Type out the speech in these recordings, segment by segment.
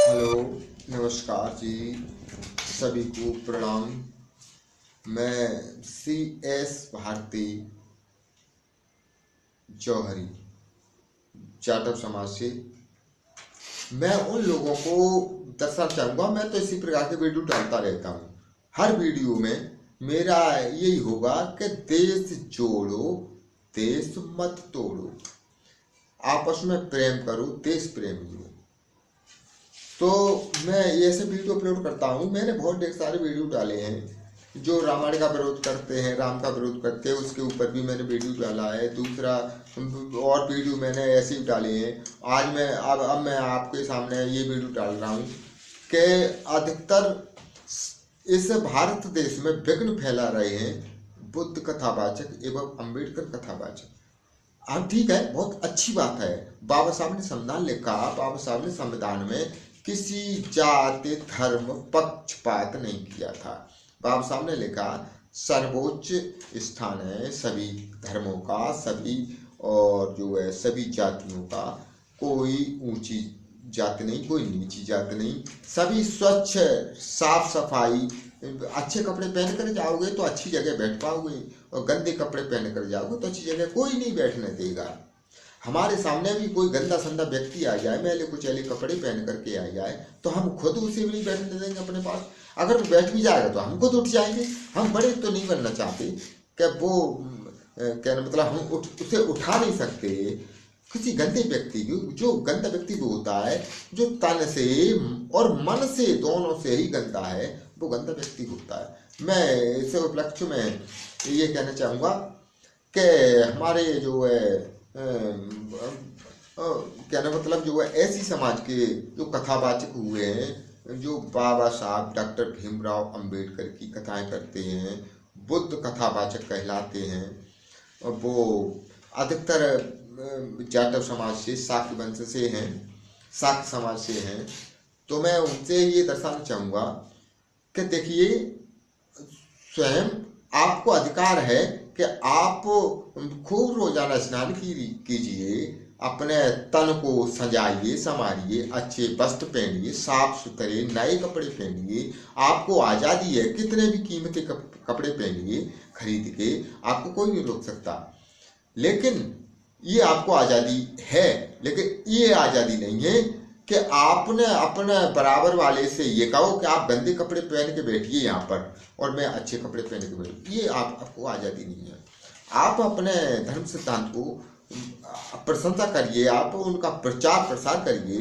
Hello, नमस्कार जी। सभी को प्रणाम। मैं सी एस भारती जौहरी जाटव समाज से। मैं उन लोगों को दर्शाना चाहूँगा। मैं तो इसी प्रकार के वीडियो डालता रहता हूँ। हर वीडियो में मेरा यही होगा कि देश जोड़ो, देश मत तोड़ो, आपस में प्रेम करो, देश प्रेम करो। तो मैं ऐसे वीडियो अपलोड करता हूँ। मैंने बहुत ढेर सारे वीडियो डाले हैं जो रामायण का विरोध करते हैं, राम का विरोध करते हैं, उसके ऊपर भी मैंने वीडियो डाला है। दूसरा और वीडियो मैंने ऐसे ही डाले हैं। आज मैं अब मैं आपके सामने ये वीडियो डाल रहा हूँ कि अधिकतर इस भारत देश में विघ्न फैला रहे हैं बुद्ध कथावाचक एवं अम्बेडकर कथावाचक। अब ठीक है, बहुत अच्छी बात है। बाबा साहब ने संविधान लिखा, बाबा साहब ने संविधान में किसी जाति धर्म पक्षपात नहीं किया था। बाबा साहब ने लिखा सर्वोच्च स्थान है सभी धर्मों का, सभी और जो है सभी जातियों का। कोई ऊंची जाति नहीं, कोई नीची जाति नहीं, सभी स्वच्छ, साफ सफाई। अच्छे कपड़े पहन कर जाओगे तो अच्छी जगह बैठ पाओगे, और गंदे कपड़े पहन कर जाओगे तो अच्छी जगह कोई नहीं बैठने देगा। हमारे सामने भी कोई गंदा संदा व्यक्ति आ जाए, मैले कुचैले कपड़े पहन करके आ जाए, तो हम खुद उसे भी नहीं बैठने देंगे अपने पास। अगर वो बैठ भी जाएगा तो हम खुद उठ जाएंगे। हम बड़े तो नहीं बनना चाहते कि वो क्या मतलब हम उसे उठा नहीं सकते। किसी गंदे व्यक्ति को, जो गंदा व्यक्ति वो होता है जो तन से और मन से दोनों से ही गंदा है, वो गंदा व्यक्ति होता है। मैं इस उपलक्ष्य में ये कहना चाहूँगा कि हमारे जो है कहना मतलब जो है ऐसी समाज के जो कथावाचक हुए हैं, जो बाबा साहब डॉक्टर भीमराव अंबेडकर की कथाएं करते हैं, बुद्ध कथावाचक कहलाते हैं, और वो अधिकतर जाटव समाज से, शाक्य वंश से हैं, शाक्य समाज से हैं। तो मैं उनसे ये दर्शाना चाहूँगा कि देखिए, स्वयं आपको अधिकार है कि आप खूब रोजाना स्नान कीजिए, अपने तन को सजाइए, संवारिए, अच्छे वस्त्र पहनिए, साफ सुथरे नए कपड़े पहनिए। आपको आज़ादी है, कितने भी कीमती कपड़े पहनिए खरीद के, आपको कोई नहीं रोक सकता। लेकिन ये आपको आज़ादी है, लेकिन ये आज़ादी नहीं है कि आपने अपने बराबर वाले से ये कहो कि आप गंदे कपड़े पहन के बैठिए यहाँ पर और मैं अच्छे कपड़े पहन के बैठूँ। ये आपको आज़ादी नहीं है। आप अपने धर्म सिद्धांत को प्रशंसा करिए, आप उनका प्रचार प्रसार करिए।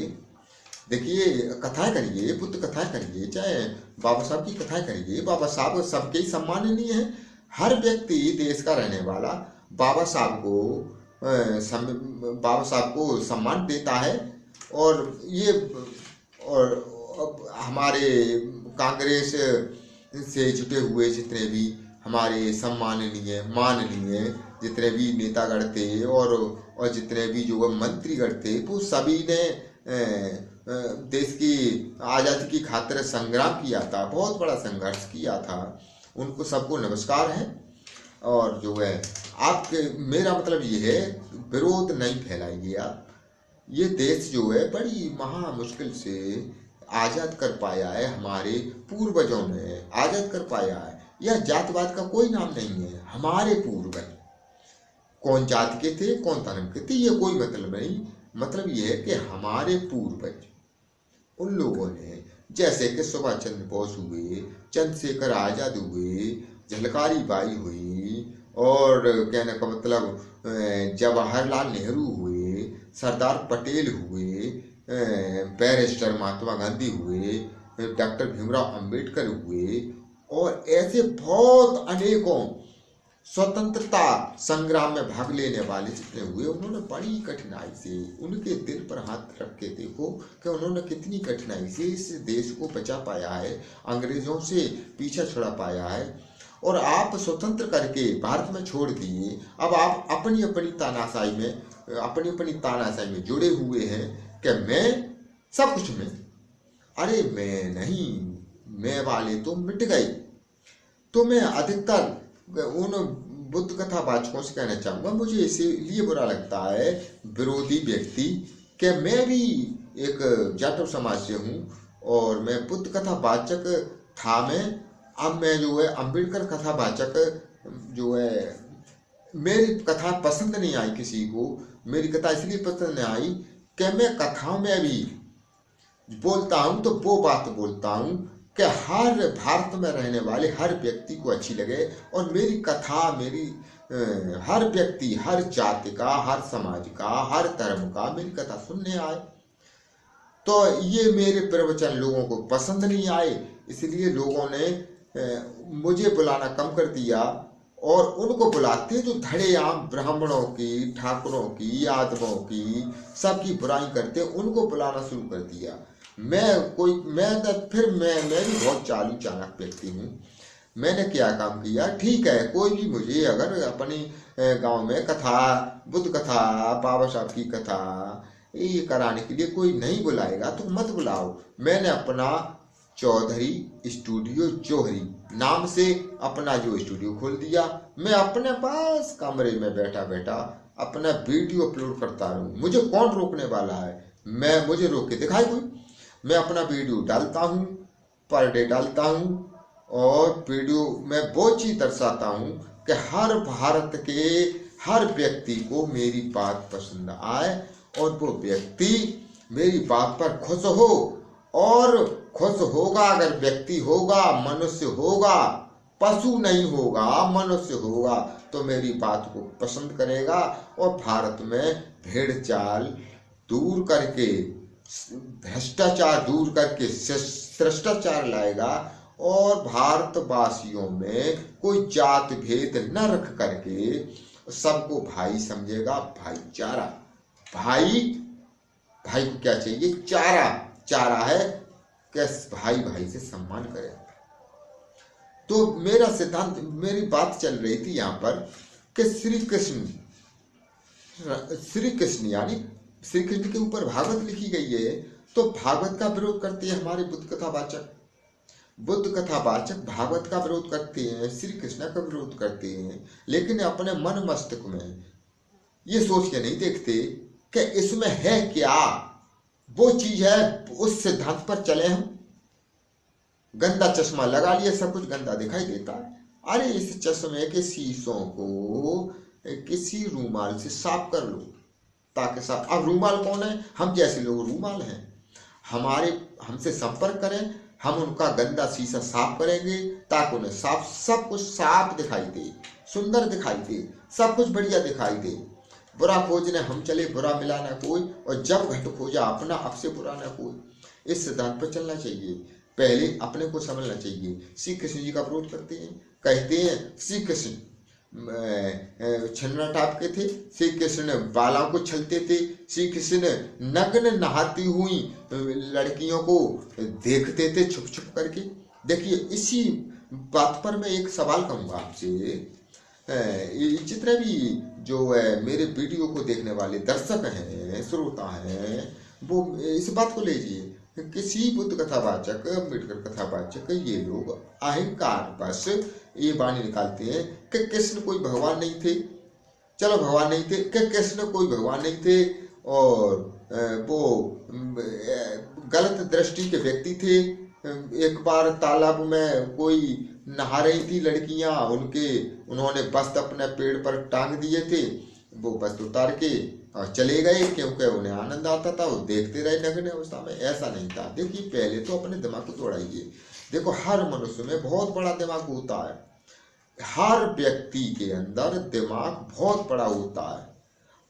देखिए, कथाएं करिए, बुद्ध कथाएं करिए, चाहे बाबा साहब की कथाएं करिए। बाबा साहब सबके ही सम्माननीय है। हर व्यक्ति देश का रहने वाला बाबा साहब को सम्मान देता है। और ये और हमारे कांग्रेस से जुटे हुए जितने भी हमारे सम्माननीय माननीय जितने भी नेतागण थे और जितने भी जो मंत्रीगण थे, वो सभी ने देश की आज़ादी की खातिर संग्राम किया था, बहुत बड़ा संघर्ष किया था। उनको सबको नमस्कार है। और जो है आपके, मेरा मतलब ये है, विरोध नहीं फैलाइए आप। ये देश जो है बड़ी महा मुश्किल से आज़ाद कर पाया है, हमारे पूर्वजों ने आज़ाद कर पाया है। यह जातवाद का कोई नाम नहीं है। हमारे पूर्वज कौन जाति के थे, कौन धर्म के थे, ये कोई मतलब नहीं। मतलब ये है कि हमारे पूर्वज, उन लोगों ने, जैसे कि सुभाष चंद्र बोस हुए, चंद्रशेखर आज़ाद हुए, झलकारी बाई हुई, और कहने का मतलब जवाहरलाल नेहरू हुए, सरदार पटेल हुए, बैरिस्टर महात्मा गांधी हुए, डॉक्टर भीमराव अंबेडकर हुए, और ऐसे बहुत अनेकों स्वतंत्रता संग्राम में भाग लेने वाले जितने हुए, उन्होंने बड़ी कठिनाई से, उनके दिल पर हाथ रख के देखो कि उन्होंने कितनी कठिनाई से इस देश को बचा पाया है, अंग्रेजों से पीछा छुड़ा पाया है। और आप स्वतंत्र करके भारत में छोड़ दिए। अब आप अपनी अपनी तानाशाही में जुड़े हुए हैं कि मैं सब कुछ में। अरे मैं नहीं, मैं वाले तो मिट गए। तो मैं अधिकतर उन बुद्ध कथा वाचकों से कहना चाहूँगा, मुझे इसीलिए बुरा लगता है विरोधी व्यक्ति कि मैं भी एक जाटव समाज से हूँ और मैं बुद्ध कथा वाचक था मैं। अब मैं जो है अम्बेडकर कथा वाचक जो है, मेरी कथा पसंद नहीं आई किसी को। मेरी कथा इसलिए पसंद नहीं आई कि मैं कथाओं में भी बोलता हूँ तो वो बात बोलता हूँ कि हर भारत में रहने वाले हर व्यक्ति को अच्छी लगे, और मेरी कथा मेरी हर व्यक्ति, हर जाति का, हर समाज का, हर धर्म का मेरी कथा सुनने आए। तो ये मेरे प्रवचन लोगों को पसंद नहीं आए, इसलिए लोगों ने मुझे बुलाना कम कर दिया, और उनको बुलाते जो धड़ेआम ब्राह्मणों की, ठाकुरों की, यादवों की, सबकी बुराई करते, उनको बुलाना शुरू कर दिया। मैं भी बहुत चालू चाणक व्यक्ति हूँ। मैंने क्या काम किया, ठीक है, कोई भी मुझे अगर अपनी गांव में कथा, बुद्ध कथा, बाबा साहब की कथा ये कराने के लिए कोई नहीं बुलाएगा तो मत बुलाओ। मैंने अपना चौधरी स्टूडियो जोहरी नाम से अपना जो स्टूडियो खोल दिया। मैं अपने पास कमरे में बैठा बैठा अपना वीडियो अपलोड करता रहूं, मुझे कौन रोकने वाला है। मुझे रोक के दिखाई कोई। मैं अपना वीडियो डालता हूँ, पर डे डालता हूँ, और वीडियो में वो चीज दर्शाता हूँ कि हर भारत के हर व्यक्ति को मेरी बात पसंद आए, और वो व्यक्ति मेरी बात पर खुश हो। और खुश होगा अगर व्यक्ति होगा, मनुष्य होगा, पशु नहीं होगा, मनुष्य होगा, तो मेरी बात को पसंद करेगा, और भारत में भेड़ चाल दूर करके, भ्रष्टाचार दूर करके शिष्टाचार लाएगा, और भारतवासियों में कोई जात भेद न रख करके सबको भाई समझेगा। भाईचारा, भाई भाई को क्या चाहिए, चारा है कि भाई भाई से सम्मान करे। तो मेरा सिद्धांत, मेरी बात चल रही थी यहाँ पर कि श्री कृष्ण यानी श्री कृष्ण के ऊपर भागवत लिखी गई है, तो भागवत का विरोध करते हैं हमारे बुद्ध कथा वाचक भागवत का विरोध करते हैं, श्री कृष्ण का विरोध करते हैं, लेकिन अपने मन मस्तिष्क में ये सोच के नहीं देखते कि इसमें है क्या, वो चीज है, उस सिद्धांत पर चले हम। गंदा चश्मा लगा लिया, सब कुछ गंदा दिखाई देता है। अरे इस चश्मे के शीशों को किसी रूमाल से साफ कर लो ताकि साफ। अब रूमाल कौन है, हम जैसे लोग रूमाल हैं। हमसे संपर्क करें, हम उनका गंदा शीशा साफ करेंगे ताकि उन्हें साफ, सब कुछ साफ दिखाई दे, सुंदर दिखाई दे, सब कुछ बढ़िया दिखाई दे। बुरा खोजने हम चले, बुरा मिला ना कोई, और जब घट खोजा अपना, अब से बुरा ना कोई। इस सिद्धांत पर चलना चाहिए, पहले अपने को समझना चाहिए। श्री कृष्ण जी का विरोध करते हैं, कहते हैं श्री कृष्ण छन्ना टाप के थे, श्री कृष्ण बालों को छलते थे, श्री कृष्ण नग्न नहाती हुई लड़कियों को देखते थे छुप छुप करके। देखिए, इसी बात पर मैं एक सवाल कहूँगा आपसे। जितने भी जो मेरे वीडियो को देखने वाले दर्शक हैं, श्रोता हैं, वो इस बात को लीजिए, किसी बुद्ध कथावाचक, अम्बेडकर कथावाचक, ये लोग अहंकार बस ये वाणी निकालते हैं कि कृष्ण कोई भगवान नहीं थे। चलो भगवान नहीं थे, कि कृष्ण कोई भगवान नहीं थे, और वो गलत दृष्टि के व्यक्ति थे। एक बार तालाब में कोई नहा रही थी लड़कियां, उन्होंने वस्त्र अपने पेड़ पर टांग दिए थे, वो वस्त्र उतार के और चले गए, क्योंकि उन्हें आनंद आता था, वो देखते रहे नग्न अवस्था में। ऐसा नहीं था। देखिए, पहले तो अपने दिमाग को दौड़ाइए। देखो, हर मनुष्य में बहुत बड़ा दिमाग होता है, हर व्यक्ति के अंदर दिमाग बहुत बड़ा होता है।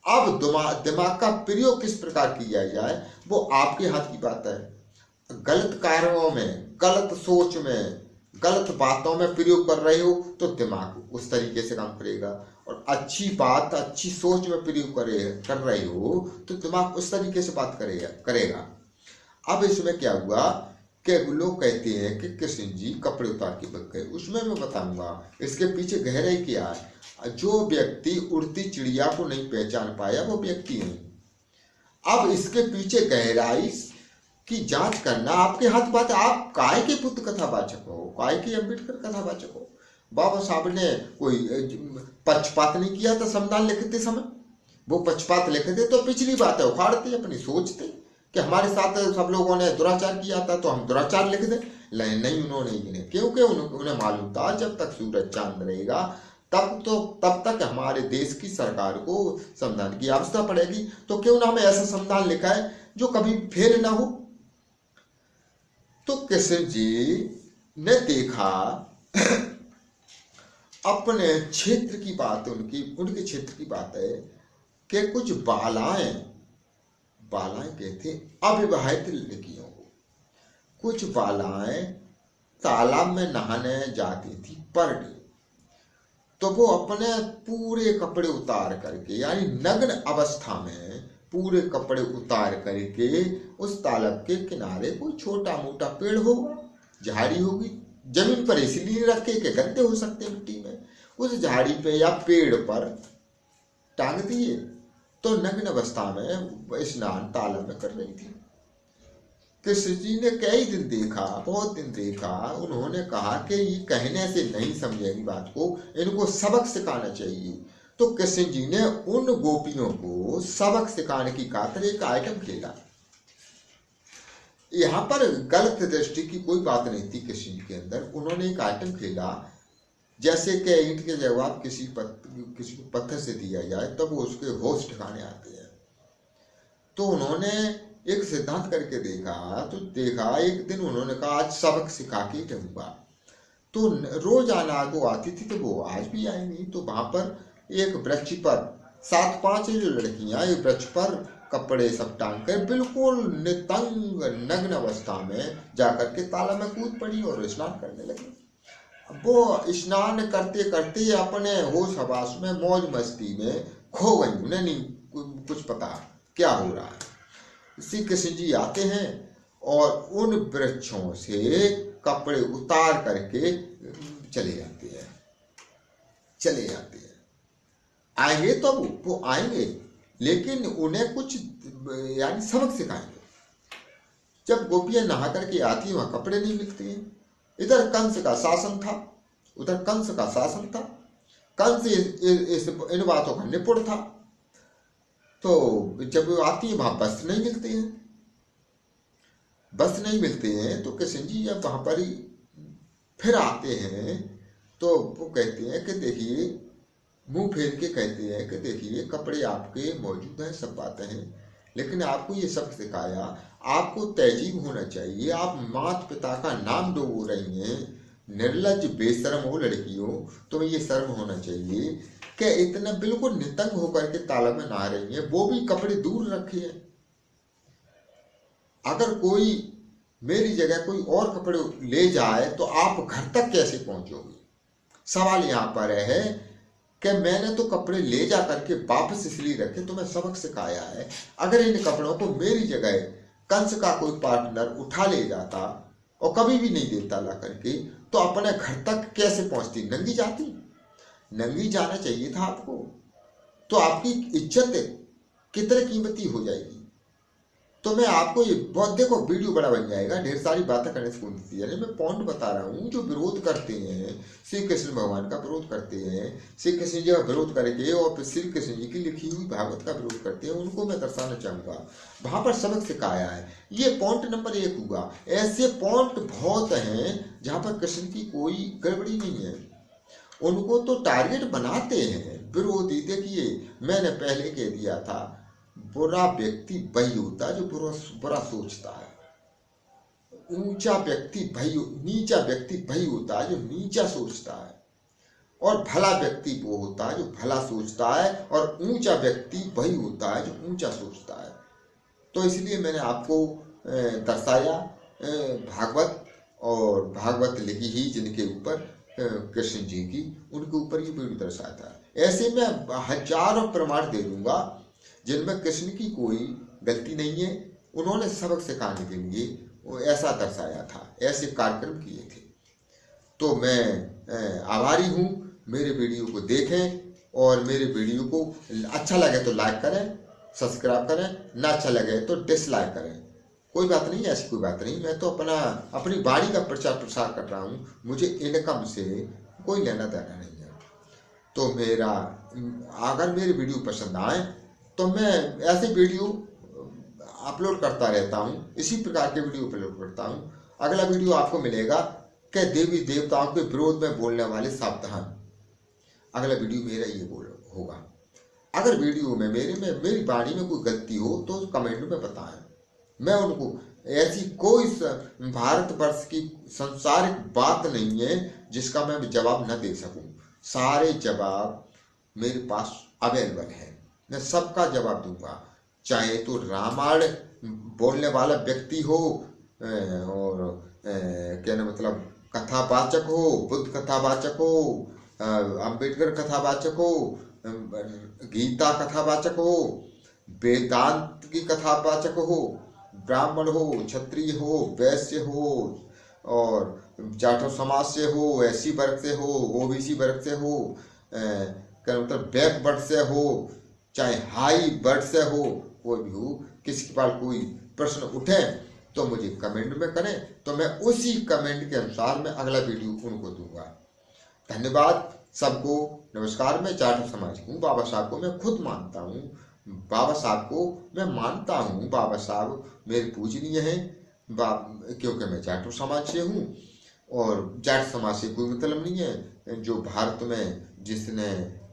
अब दिमाग का प्रयोग किस प्रकार किया जाए वो आपके हाथ की बात है। गलत कार्यों में, गलत सोच में, गलत बातों में प्रयोग कर रहे हो तो दिमाग उस तरीके से काम करेगा, और अच्छी बात, अच्छी सोच में प्रयोग कर रहे हो तो दिमाग उस तरीके से बात करेगा। अब इसमें क्या हुआ कि लोग कहते हैं कि कृष्ण जी कपड़े उतार के बच गए। उसमें मैं बताऊंगा इसके पीछे गहराई क्या है। जो व्यक्ति उड़ती चिड़िया को नहीं पहचान पाया वो व्यक्ति नहीं। अब इसके पीछे गहराई की जांच करना आपके हाथ बात है। आप काय के बुद्ध कथावाचक हो, काय के अम्बेडकर कथावाचक हो। बाबा साहब ने कोई पक्षपात नहीं किया था संविधान लिखते समय। वो पक्षपात लिखते तो पिछली बात है उखाड़ते, अपनी सोचते, कि हमारे साथ सब लोगों ने दुराचार किया था तो हम दुराचार लिख दें? नहीं, उन्होंने ही नहीं, क्योंकि उन्हें मालूम था जब तक सूरज चांद रहेगा तब तक हमारे देश की सरकार को संविधान की आवश्यकता पड़ेगी। तो क्यों ना हमें ऐसा संविधान लिखा है जो कभी फेल ना हो। तो कृष्ण जी ने देखा अपने क्षेत्र की बात, उनके क्षेत्र की बात है कि कुछ बालाएं कहते अविवाहित लड़कियों को, कुछ बालाएं तालाब में नहाने जाती थी पर डे। तो वो अपने पूरे कपड़े उतार करके, यानी नग्न अवस्था में पूरे कपड़े उतार करके उस तालाब के किनारे कोई छोटा मोटा पेड़ होगा, झाड़ी होगी, जमीन पर इसलिए रखे कि गद्दे हो सकते हैं मिट्टी में, उस झाड़ी पे या पेड़ पर टांग दिए। तो नग्न अवस्था में स्नान तालाब में कर रही थी। कृष्ण जी ने कई दिन देखा, बहुत दिन देखा। उन्होंने कहा कि ये कहने से नहीं समझेगी बात को, इनको सबक सिखाना चाहिए। तो कृष्ण जी ने उन गोपियों को सबक सिखाने की खातिर एक आइटम खेला। यहाँ पर गलत दृष्टि की कोई बात नहीं थी कृष्ण जी के अंदर। उन्होंने एक आइटम खेला, जैसे कि ईंट के जवाब किसी को पत्थर से दिया जाए तब वो उसके होश ठिकाने आते हैं। तो उन्होंने एक सिद्धांत करके देखा, तो देखा एक दिन उन्होंने कहा आज सबक सिखा के रहूंगा। तो रोजाना वो आती थी तो वो आज भी आएंगी। तो वहां पर एक वृक्ष पर 7-5 जो लड़कियां एक वृक्ष पर कपड़े सब टांग कर बिल्कुल नितंग नग्न अवस्था में जाकर के तालाब में कूद पड़ी और स्नान करने लगी। वो स्नान करते करते अपने होश हवास में मौज मस्ती में खो गई, उन्हें नहीं कुछ पता क्या हो रहा है। श्री कृष्ण जी आते हैं और उन वृक्षों से कपड़े उतार करके चले जाते हैं। आएंगे तो वो आएंगे, लेकिन उन्हें कुछ यानी सबक सिखाएंगे। जब गोपियां नहा करके आती वहां कपड़े नहीं मिलते हैं। इधर कंस का शासन था, उधर कंस का शासन था। कंस इन बातों का निपुण था। तो जब वो आती है वहां वस्त्र नहीं मिलते हैं। तो कृष्ण जी जब वहां पर ही फिर आते हैं तो वो कहते हैं कि देखिए, मुंह फेर के कहते हैं कि देखिए कपड़े आपके मौजूद हैं, सब बातें हैं, लेकिन आपको ये सब सिखाया, आपको तहजीब होना चाहिए। आप माता पिता का नाम डुबो रही हैं, निर्लज बेशर्म हो लड़कियों, तो ये शर्म होना चाहिए कि इतना बिल्कुल नितंग होकर के तालाब में नहा रही हैं, वो भी कपड़े दूर रखे हैं। अगर कोई मेरी जगह कोई और कपड़े ले जाए तो आप घर तक कैसे पहुंचोगे? सवाल यहाँ पर है कि मैंने तो कपड़े ले जा करके वापस इसलिए रखे, तो मैं सबक सिखाया है। अगर इन कपड़ों को मेरी जगह कंस का कोई पार्टनर उठा ले जाता और कभी भी नहीं देता ला करके, तो अपने घर तक कैसे पहुंचती? नंगी जाना चाहिए था आपको। तो आपकी इज्जत कितने कीमती हो जाएगी। तो मैं आपको ये बहुत, देखो वीडियो बड़ा बन जाएगा, ढेर सारी बातें करने से कौन है। मैं पॉइंट बता रहा हूँ। जो विरोध करते हैं श्री कृष्ण भगवान का विरोध करते हैं, श्री कृष्ण जी का विरोध करके और श्री कृष्ण जी की लिखी हुई भागवत का विरोध करते हैं, उनको मैं दर्शाना चाहूंगा। वहां पर सबक सिखाया है। ये पॉइंट नंबर 1 हुआ। ऐसे पॉइंट बहुत हैं जहां पर कृष्ण की कोई गड़बड़ी नहीं है। उनको तो टारगेट बनाते हैं विरोधी। देखिए मैंने पहले कह दिया था, बुरा व्यक्ति वही होता है जो बुरा सोचता है। नीचा व्यक्ति वही होता है जो नीचा सोचता है। और भला व्यक्ति वो होता है जो भला सोचता है, और ऊंचा व्यक्ति वही होता है जो ऊंचा सोचता है। तो इसलिए मैंने आपको दर्शाया भागवत, और भागवत लिखी ही जिनके ऊपर कृष्ण जी की, उनके ऊपर ये वीडियो दर्शाया था। ऐसे में हजारों प्रमाण दे दूंगा जिनमें कृष्ण की कोई गलती नहीं है। उन्होंने सबक सिखाने के लिए वो ऐसा दर्शाया था, ऐसे कार्यक्रम किए थे। तो मैं आभारी हूँ। मेरे वीडियो को देखें, और मेरे वीडियो को अच्छा लगे तो लाइक करें, सब्सक्राइब करें, ना अच्छा लगे तो डिसलाइक करें। कोई बात नहीं, ऐसी कोई बात नहीं। मैं तो अपनी वाणी का प्रचार प्रसार कर रहा हूँ। मुझे इनकम से कोई लेना देना नहीं है। तो अगर मेरी वीडियो पसंद आए तो मैं ऐसे वीडियो अपलोड करता रहता हूँ, इसी प्रकार के वीडियो अपलोड करता हूँ। अगला वीडियो आपको मिलेगा कि देवी देवताओं के विरोध में बोलने वाले सावधान। अगला वीडियो मेरा ये होगा। अगर वीडियो में मेरी वाणी में कोई गलती हो तो कमेंट में बताएं। मैं उनको ऐसी कोई भारतवर्ष की संसारिक बात नहीं है जिसका मैं जवाब न दे सकूं। सारे जवाब मेरे पास अवेलेबल है, मैं सबका जवाब दूंगा। चाहे तो रामायण बोलने वाला व्यक्ति हो और कहने मतलब कथावाचक हो, बुद्ध कथावाचक हो, अंबेडकर कथावाचक हो, गीता कथावाचक हो, वेदांत की कथावाचक हो, ब्राह्मण हो, क्षत्रिय हो, वैश्य हो और जाटव समाज से हो, एससी वर्ग से हो, ओबीसी वर्ग से हो, मतलब बैकवर्ड से हो, चाहे हाई वर्ड से हो, कोई भी हो, किसी के पास कोई प्रश्न उठे तो मुझे कमेंट में करें, तो मैं उसी कमेंट के अनुसार मैं अगला वीडियो उनको दूंगा। धन्यवाद सबको। नमस्कार। मैं जाटव समाज हूँ। बाबा साहब को मैं खुद मानता हूँ, बाबा साहब को मैं मानता हूँ। बाबा साहब मेरे पूजनीय हैं, क्योंकि मैं जाटव समाज से हूँ और जाट समाज से कोई मतलब नहीं है। जो भारत में जिसने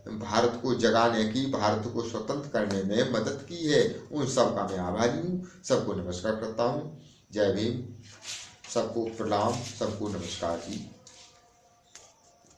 भारत को जगाने की, भारत को स्वतंत्र करने में मदद की है, उन सब का मैं आभारी हूँ। सबको नमस्कार करता हूँ। जय भीम। सबको प्रणाम, सबको नमस्कार जी।